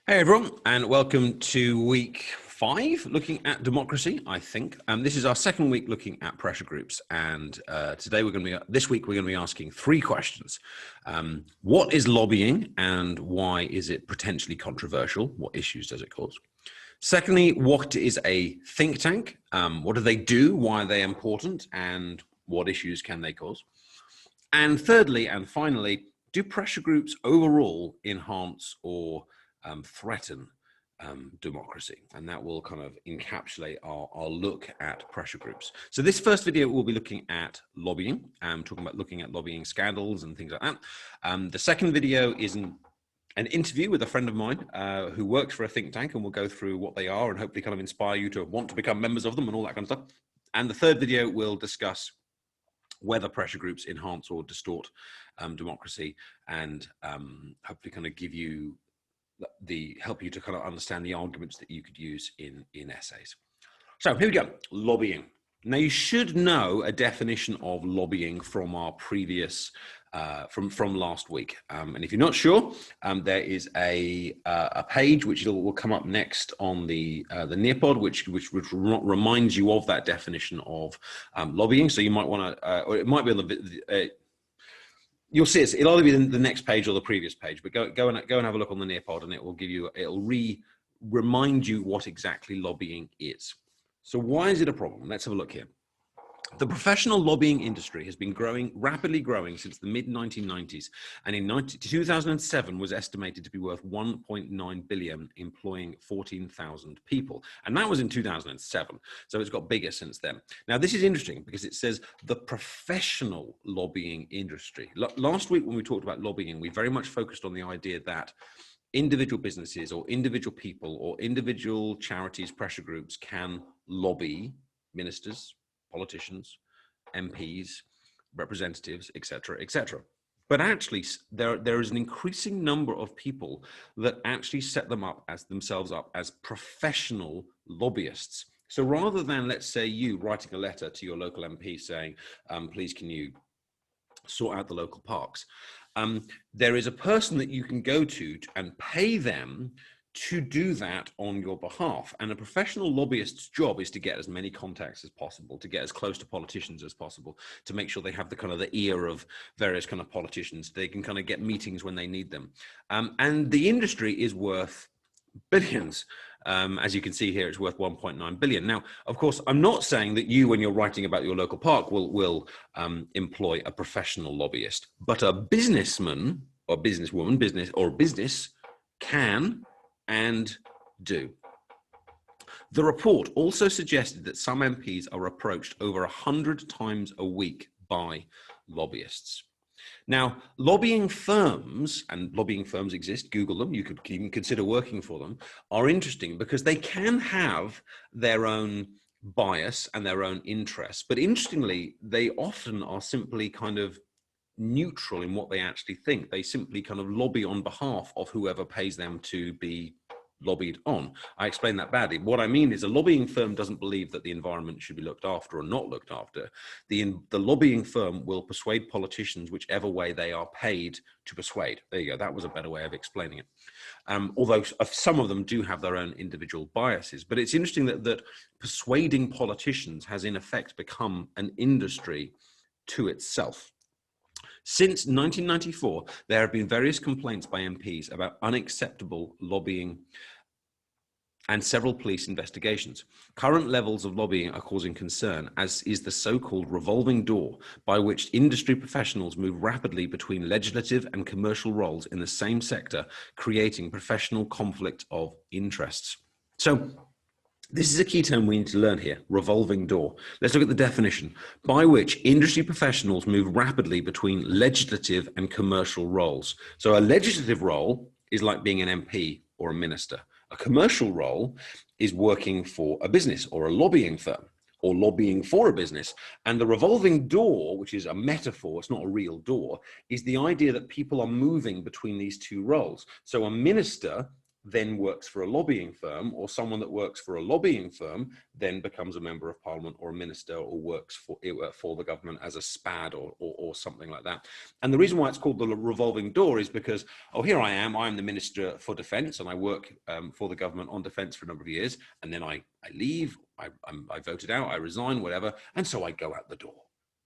Hey everyone, and welcome to week 5, looking at democracy. I think this is our second week looking at pressure groups, and this week we're going to be asking 3 questions. What is lobbying, and why is it potentially controversial? What issues does it cause? Secondly, what is a think tank? What do they do? Why are they important? And what issues can they cause? And thirdly, and finally, do pressure groups overall enhance or threaten democracy? And that will kind of encapsulate our look at pressure groups. So this first video we'll be looking at lobbying, looking at lobbying scandals and things like that. The second video is an interview with a friend of mine who works for a think tank, and we'll go through what they are and hopefully kind of inspire you to want to become members of them and all that kind of stuff. And the third video will discuss whether pressure groups enhance or distort democracy, and hopefully kind of give you help you to kind of understand the arguments that you could use in essays. So here we go, lobbying. Now you should know a definition of lobbying from our previous from last week, and if you're not sure, there is a page which will come up next on the Nearpod, which reminds you of that definition of lobbying. So you might want to, or it might be on the you'll see it'll either be the next page or the previous page, but go and have a look on the Nearpod, and it'll remind you what exactly lobbying is. So why is it a problem? Let's have a look here. The professional lobbying industry has been rapidly growing since the mid-1990s, and in 2007 was estimated to be worth 1.9 billion, employing 14,000 people. And that was in 2007, so it's got bigger since then. Now, this is interesting because it says the professional lobbying industry. Last week when we talked about lobbying, we very much focused on the idea that individual businesses or individual people or individual charities, pressure groups can lobby ministers, politicians, MPs, representatives, etc., etc. But actually, there is an increasing number of people that actually set themselves up as professional lobbyists. So rather than, let's say, you writing a letter to your local MP saying, please can you sort out the local parks, there is a person that you can go to and pay them to do that on your behalf. And a professional lobbyist's job is to get as many contacts as possible, to get as close to politicians as possible, to make sure they have the ear of various kind of politicians. They can kind of get meetings when they need them. And the industry is worth billions. As you can see here, it's worth 1.9 billion. Now, of course, I'm not saying that you, when you're writing about your local park, will employ a professional lobbyist, but a businessman or businesswoman, business can and do. The report also suggested that some MPs are approached over 100 times a week by lobbyists. Now, lobbying firms, and lobbying firms exist, Google them, you could even consider working for them, are interesting because they can have their own bias and their own interests. But interestingly, they often are simply kind of neutral in what they actually think. They simply kind of lobby on behalf of whoever pays them to be lobbied on. I explained that badly. What I mean is a lobbying firm doesn't believe that the environment should be looked after or not looked after. The lobbying firm will persuade politicians whichever way they are paid to persuade. There you go. That was a better way of explaining it. Although some of them do have their own individual biases. But it's interesting that persuading politicians has in effect become an industry to itself. Since 1994, there have been various complaints by MPs about unacceptable lobbying and several police investigations. Current levels of lobbying are causing concern, as is the so-called revolving door, by which industry professionals move rapidly between legislative and commercial roles in the same sector, creating professional conflict of interests. So, this is a key term we need to learn here, revolving door. Let's look at the definition, by which industry professionals move rapidly between legislative and commercial roles. So a legislative role is like being an MP or a minister. A commercial role is working for a business or a lobbying firm or lobbying for a business. And the revolving door, which is a metaphor, it's not a real door, is the idea that people are moving between these two roles. So a minister then works for a lobbying firm, or someone that works for a lobbying firm then becomes a member of parliament or a minister or works for the government as a SPAD or something like that. And the reason why it's called the revolving door is because, oh, here I'm the Minister for Defence, and I work for the government on defence for a number of years, and then I leave, I voted out, I resign, whatever, and so I go out the door.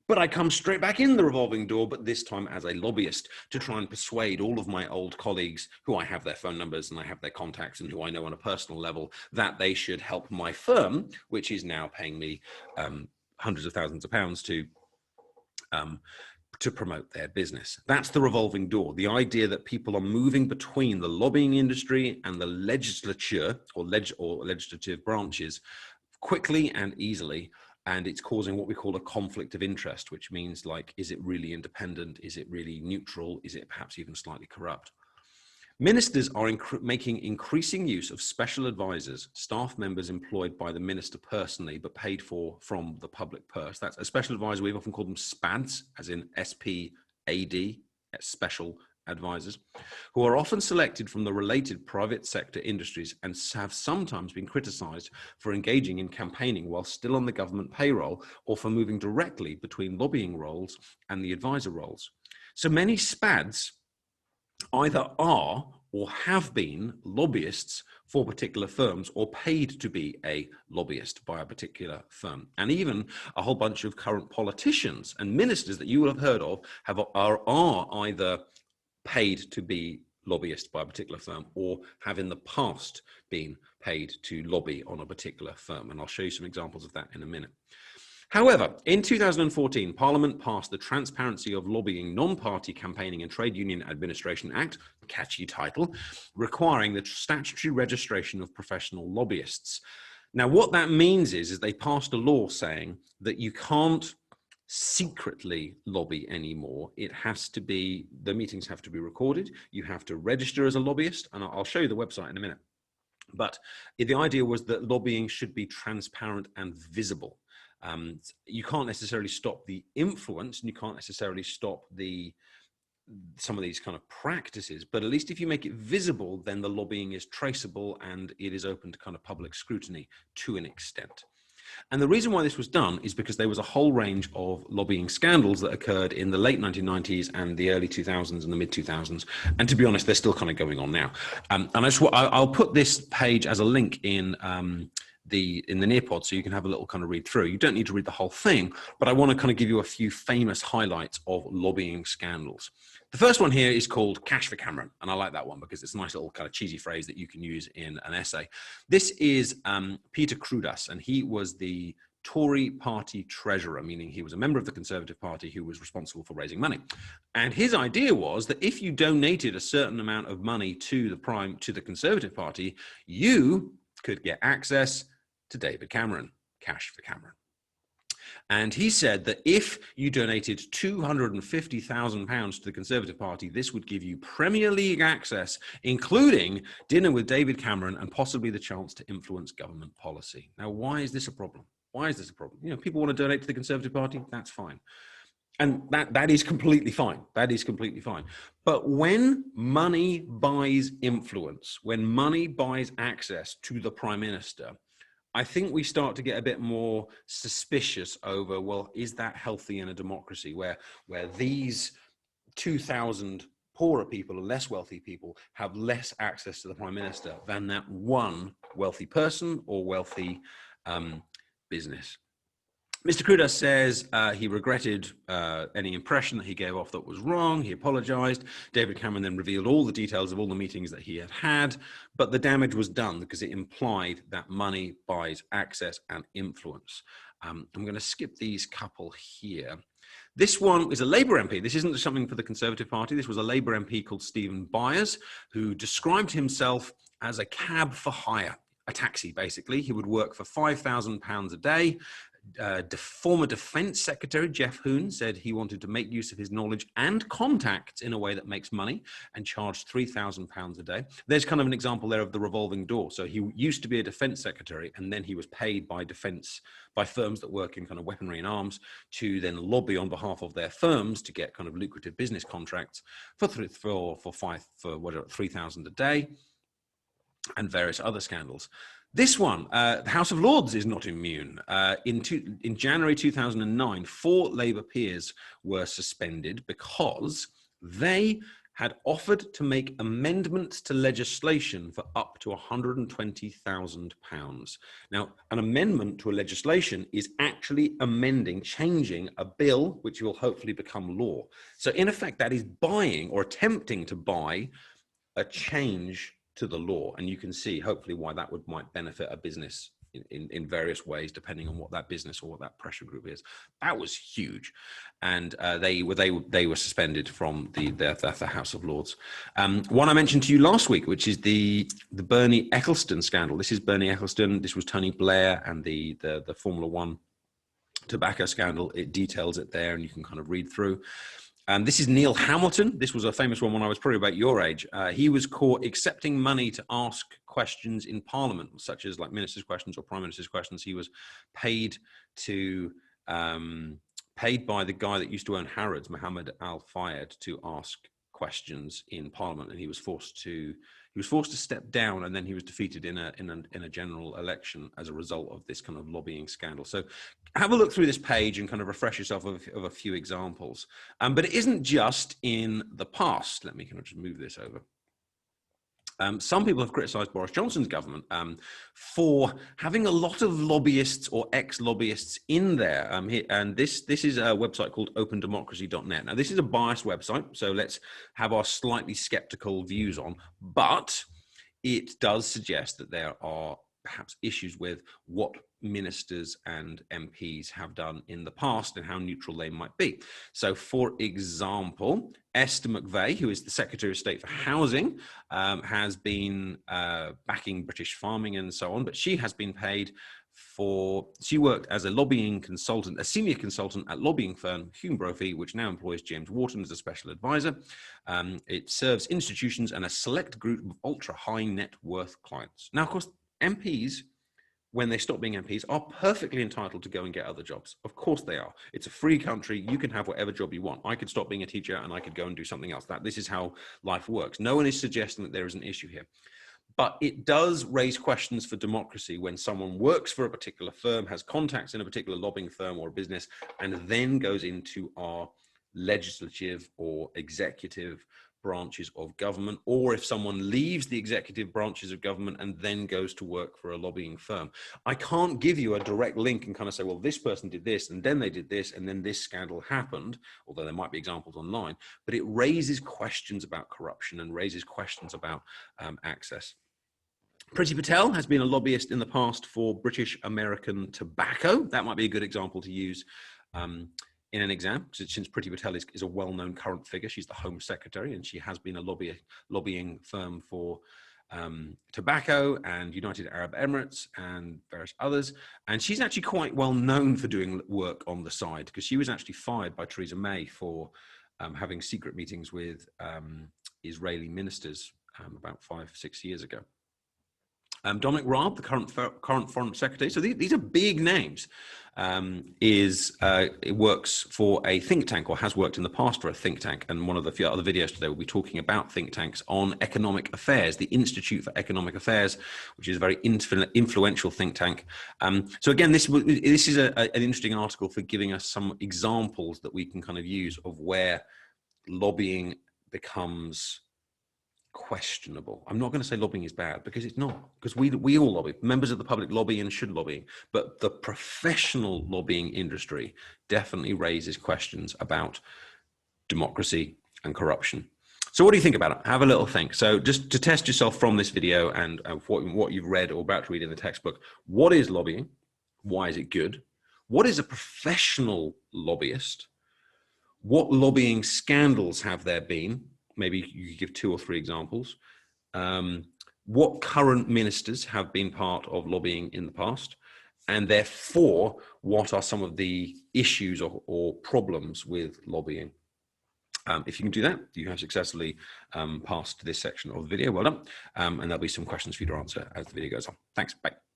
But I come straight back in the revolving door, but this time as a lobbyist, to try and persuade all of my old colleagues who I have their phone numbers and I have their contacts and who I know on a personal level that they should help my firm, which is now paying me hundreds of thousands of pounds to promote their business. That's the revolving door. The idea that people are moving between the lobbying industry and the legislature or legislative branches quickly and easily. And it's causing what we call a conflict of interest, which means, like, is it really independent? Is it really neutral? Is it perhaps even slightly corrupt? Ministers are making increasing use of special advisors, staff members employed by the minister personally, but paid for from the public purse. That's a special advisor. We've often called them SPADs, as in S-P-A-D, special advisors, who are often selected from the related private sector industries and have sometimes been criticized for engaging in campaigning while still on the government payroll, or for moving directly between lobbying roles and the advisor roles. So many SPADs either are or have been lobbyists for particular firms, or paid to be a lobbyist by a particular firm. And even a whole bunch of current politicians and ministers that you will have heard of are either paid to be lobbyists by a particular firm, or have in the past been paid to lobby on a particular firm. And I'll show you some examples of that in a minute. However, in 2014, Parliament passed the Transparency of Lobbying, Non-Party Campaigning and Trade Union Administration Act, catchy title, requiring the statutory registration of professional lobbyists. Now, what that means is they passed a law saying that you can't secretly lobby anymore. It has to be, the meetings have to be recorded. You have to register as a lobbyist, and I'll show you the website in a minute. But the idea was that lobbying should be transparent and visible. You can't necessarily stop the influence, and you can't necessarily stop some of these kind of practices, but at least if you make it visible, then the lobbying is traceable and it is open to kind of public scrutiny to an extent. And the reason why this was done is because there was a whole range of lobbying scandals that occurred in the late 1990s and the early 2000s and the mid 2000s. And to be honest, they're still kind of going on now. And I'll put this page as a link in the Nearpod, so you can have a little kind of read through. You don't need to read the whole thing, but I want to kind of give you a few famous highlights of lobbying scandals. The first one here is called Cash for Cameron, and I like that one because it's a nice little kind of cheesy phrase that you can use in an essay. This is Peter Crudas, and he was the Tory party treasurer, meaning he was a member of the Conservative Party who was responsible for raising money. And his idea was that if you donated a certain amount of money to the Conservative Party, you could get access to David Cameron, Cash for Cameron. And he said that if you donated £250,000 to the Conservative Party, this would give you Premier League access, including dinner with David Cameron and possibly the chance to influence government policy. Now, why is this a problem? Why is this a problem? You know, people want to donate to the Conservative Party, that's fine. And that is completely fine. That is completely fine. But when money buys influence, when money buys access to the Prime Minister, I think we start to get a bit more suspicious over, well, is that healthy in a democracy where these 2,000 poorer people and less wealthy people have less access to the Prime Minister than that one wealthy person or wealthy business? Mr. Crudas says he regretted any impression that he gave off that was wrong. He apologized. David Cameron then revealed all the details of all the meetings that he had had, but the damage was done because it implied that money buys access and influence. I'm going to skip these couple here. This one is a Labour MP. This isn't something for the Conservative Party. This was a Labour MP called Stephen Byers, who described himself as a cab for hire, a taxi, basically. He would work for £5,000 a day. Former Defence Secretary Jeff Hoon said he wanted to make use of his knowledge and contacts in a way that makes money and charged £3,000 a day. There's kind of an example there of the revolving door. So he used to be a Defence Secretary, and then he was paid by firms that work in kind of weaponry and arms to then lobby on behalf of their firms to get kind of lucrative business contracts for £3,000 a day. and various other scandals. This one, the House of Lords is not immune. In January 2009, 4 Labour peers were suspended because they had offered to make amendments to legislation for up to £120,000. Now, an amendment to a legislation is actually changing a bill which will hopefully become law. So in effect, that is buying or attempting to buy a change to the law. And you can see hopefully why that might benefit a business in various ways, depending on what that business or what that pressure group is. That was huge. And they were suspended from the House of Lords. One I mentioned to you last week, which is the Bernie Ecclestone scandal. This is Bernie Ecclestone. This was Tony Blair and the Formula One tobacco scandal. It details it there, and you can kind of read through. This is Neil Hamilton. This was a famous one when I was probably about your age. He was caught accepting money to ask questions in Parliament, such as like ministers' questions or prime minister's questions. He was paid by the guy that used to own Harrods, Mohammed Al Fayed, to ask questions in Parliament, and he was forced to step down, and then he was defeated in a general election as a result of this kind of lobbying scandal. So have a look through this page and kind of refresh yourself of a few examples. But it isn't just in the past. Let me kind of just move this over. Some people have criticised Boris Johnson's government for having a lot of lobbyists or ex-lobbyists in there. And this is a website called opendemocracy.net. Now, this is a biased website, so let's have our slightly skeptical views on. But it does suggest that there are perhaps issues with what ministers and MPs have done in the past and how neutral they might be. So, for example, Esther McVey, who is the Secretary of State for Housing, has been backing British farming and so on, but she has been paid she worked as a lobbying consultant, a senior consultant at lobbying firm Hume Brophy, which now employs James Wharton as a special advisor. It serves institutions and a select group of ultra high net worth clients. Now, of course, MPs, when they stop being MPs, are perfectly entitled to go and get other jobs. Of course they are. It's a free country. You can have whatever job you want. I could stop being a teacher and I could go and do something else. This is how life works. No one is suggesting that there is an issue here. But it does raise questions for democracy when someone works for a particular firm, has contacts in a particular lobbying firm or business, and then goes into our legislative or executive branches of government, or if someone leaves the executive branches of government and then goes to work for a lobbying firm. I can't give you a direct link and kind of say, well, this person did this and then they did this and then this scandal happened, although there might be examples online, but it raises questions about corruption and raises questions about access. Priti Patel has been a lobbyist in the past for British American Tobacco. That might be a good example to use in an exam, since Priti Patel is a well-known current figure. She's the Home Secretary, and she has been a lobbying firm for tobacco and United Arab Emirates and various others. And she's actually quite well known for doing work on the side, because she was actually fired by Theresa May for having secret meetings with Israeli ministers about 5-6 years ago. Dominic Raab, the current Foreign Secretary, so these are big names, it works for a think tank, or has worked in the past for a think tank, and one of the few other videos today will be talking about think tanks on economic affairs, the Institute for Economic Affairs, which is a very influential think tank. So again, this is an interesting article for giving us some examples that we can kind of use of where lobbying becomes questionable. I'm not going to say lobbying is bad, because it's not, because we all lobby. Members of the public lobby and should lobby, but the professional lobbying industry definitely raises questions about democracy and corruption. So what do you think about it? Have a little think. So just to test yourself from this video and what you've read or about to read in the textbook, what is lobbying? Why is it good? What is a professional lobbyist? What lobbying scandals have there been? Maybe you could give 2 or 3 examples. What current ministers have been part of lobbying in the past? And therefore, what are some of the issues or problems with lobbying? If you can do that, you have successfully passed this section of the video. Well done. And there'll be some questions for you to answer as the video goes on. Thanks. Bye.